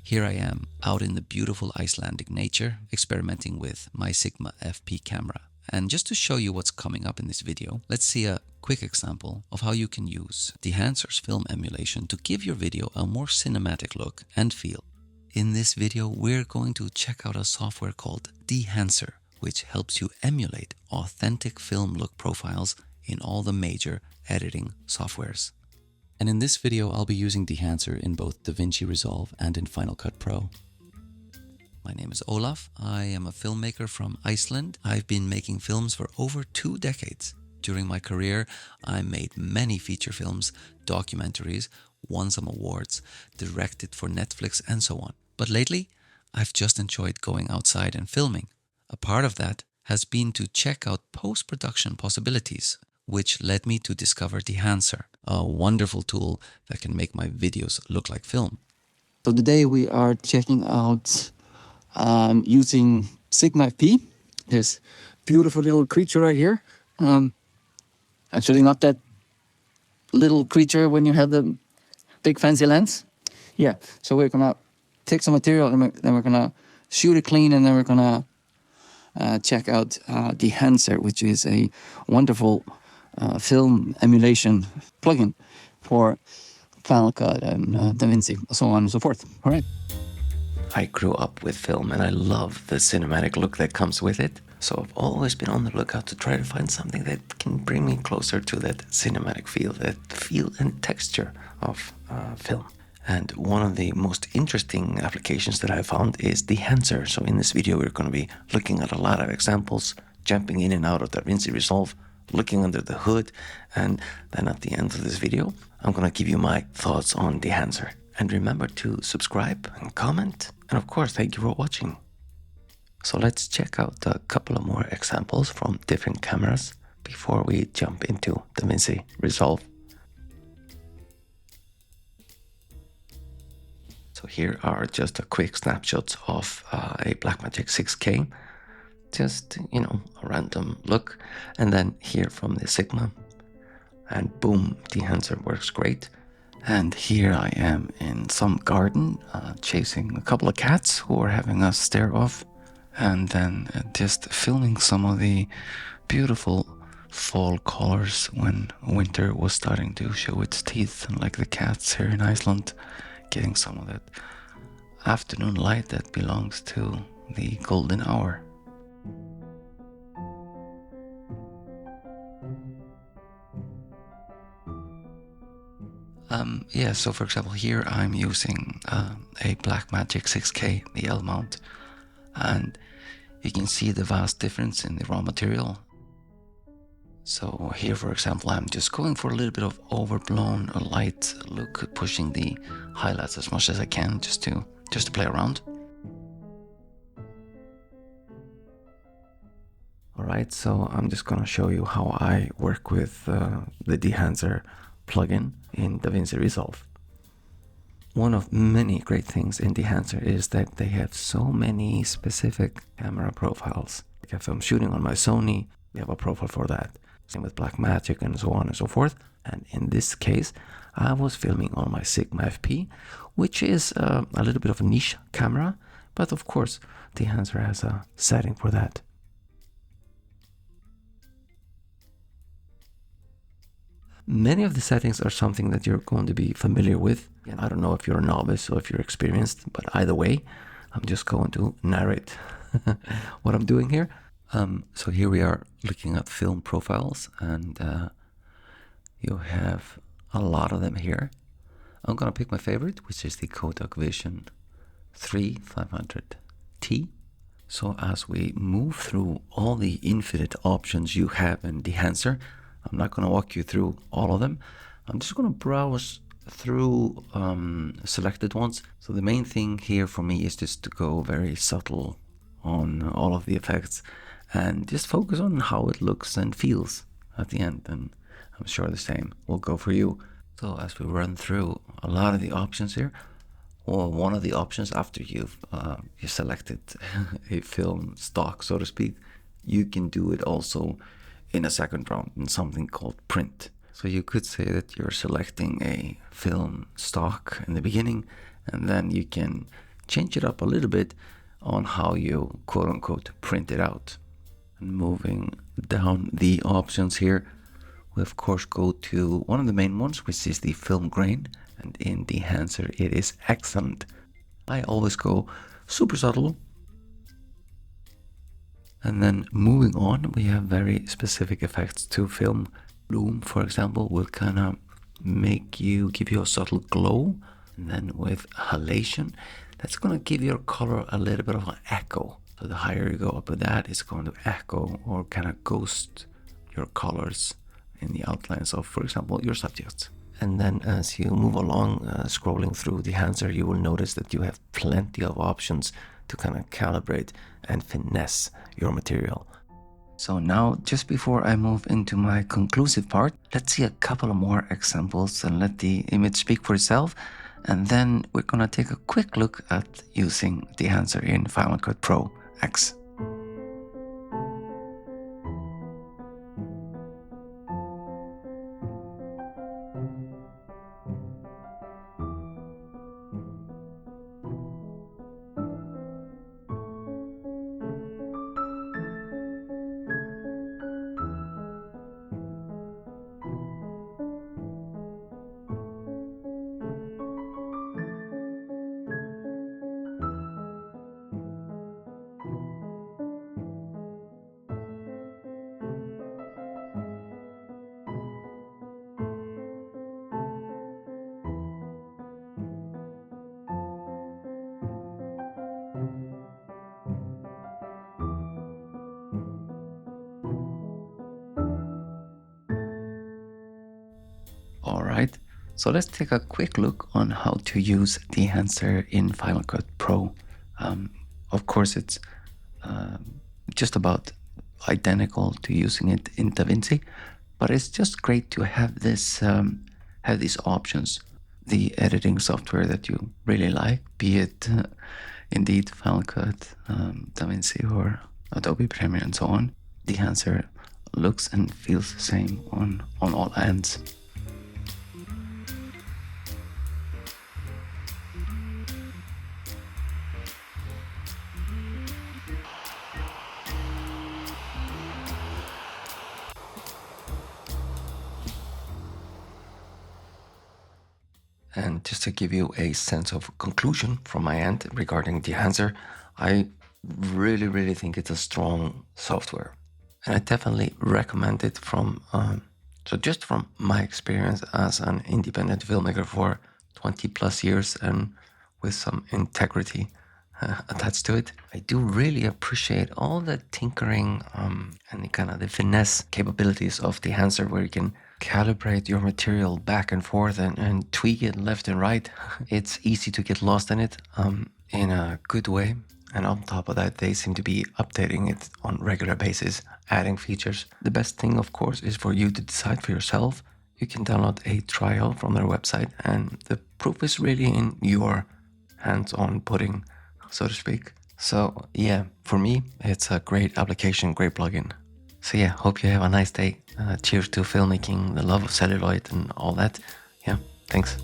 Here I am out in the beautiful Icelandic nature experimenting with my Sigma FP camera. And just to show you what's coming up in this video, let's see a quick example of how you can use Dehancer's film emulation to give your video a more cinematic look and feel. In this video, we're going to check out a software called Dehancer, which helps you emulate authentic film look profiles in all the major editing softwares. And in this video, I'll be using Dehancer in both DaVinci Resolve and in Final Cut Pro. My name is Olaf. I am a filmmaker from Iceland. I've been making films for over 2 decades. During my career, I made many feature films, documentaries, won some awards, directed for Netflix, and so on. But lately, I've just enjoyed going outside and filming. A part of that has been to check out post-production possibilities, which led me to discover Dehancer, a wonderful tool that can make my videos look like film. So today we are checking out using Sigma FP, this beautiful little creature right here. Actually not that little creature when you have the big fancy lens. Yeah, so we're gonna take some material and then we're gonna shoot it clean, and then we're gonna check out Dehancer, which is a wonderful film emulation plugin for Final Cut and DaVinci, so on and so forth. All right. I grew up with film and I love the cinematic look that comes with it. So I've always been on the lookout to try to find something that can bring me closer to that cinematic feel, that feel and texture of film. And one of the most interesting applications that I found is Dehancer. So in this video, we're going to be looking at a lot of examples, jumping in and out of DaVinci Resolve, looking under the hood, and then at the end of this video, I'm going to give you my thoughts on Dehancer. And remember to subscribe and comment, and of course, thank you for watching. So let's check out a couple of more examples from different cameras before we jump into DaVinci Resolve. So here are just a quick snapshots of a Blackmagic 6K. Just, a random look. And then here from the Sigma. And boom, Dehancer works great. And here I am in some garden chasing a couple of cats who are having a stare off. And then just filming some of the beautiful fall colors when winter was starting to show its teeth, like the cats here in Iceland, getting some of that afternoon light that belongs to the golden hour. So for example, here I'm using a Blackmagic 6K, the L mount, and you can see the vast difference in the raw material. So here, for example, I'm just going for a little bit of overblown light look, pushing the highlights as much as I can just to play around. Alright, so I'm just gonna show you how I work with the Dehancer plugin in DaVinci Resolve. One of many great things in Dehancer is that they have so many specific camera profiles. Like if I'm shooting on my Sony, we have a profile for that. Same with Blackmagic and so on and so forth. And in this case, I was filming on my Sigma FP, which is a little bit of a niche camera, but of course, Dehancer has a setting for that. Many of the settings are something that you're going to be familiar with. And I don't know if you're a novice or if you're experienced, but either way, I'm just going to narrate what I'm doing here. So here we are looking at film profiles, and you have a lot of them here. I'm going to pick my favorite, which is the Kodak Vision 3500T. So as we move through all the infinite options you have in Dehancer, I'm not going to walk you through all of them. I'm just going to browse through selected ones. So the main thing here for me is just to go very subtle on all of the effects and just focus on how it looks and feels at the end. And I'm sure the same will go for you. So as we run through a lot of the options here, or one of the options after you've selected a film stock, so to speak, you can do it also in a second round in something called print. So you could say that you're selecting a film stock in the beginning, and then you can change it up a little bit on how you quote-unquote print it out. And moving down the options here, we of course go to one of the main ones, which is the film grain, and in Dehancer it is excellent. I always go super subtle. And then moving on, we have very specific effects to film. Bloom, for example, will kind of give you a subtle glow. And then with halation, that's going to give your color a little bit of an echo. So the higher you go up with that, it's going to echo or kind of ghost your colors in the outlines of, for example, your subjects. And then as you move along, scrolling through Dehancer, you will notice that you have plenty of options to kind of calibrate and finesse your material. So now, just before I move into my conclusive part, let's see a couple of more examples and let the image speak for itself. And then we're gonna take a quick look at using Dehancer in Final Cut Pro X. Alright, so let's take a quick look on how to use Dehancer in Final Cut Pro. Of course, it's just about identical to using it in DaVinci, but it's just great to have this have these options. The editing software that you really like, be it indeed Final Cut, DaVinci, or Adobe Premiere, and so on. Dehancer looks and feels the same on all ends. And just to give you a sense of conclusion from my end regarding Dehancer, I really think it's a strong software. And I definitely recommend it from, so just from my experience as an independent filmmaker for 20 plus years and with some integrity attached to it. I do really appreciate all the tinkering and the kind of the finesse capabilities of Dehancer, where you can calibrate your material back and forth and tweak it left and right. It's easy to get lost in it in a good way. And on top of that, they seem to be updating it on a regular basis, adding features. The best thing, of course, is for you to decide for yourself. You can download a trial from their website, and the proof is really in your hands-on pudding, so to speak. So yeah, for me, it's a great application, great plugin. So yeah, hope you have a nice day. Cheers to filmmaking, the love of celluloid and all that. Yeah, thanks.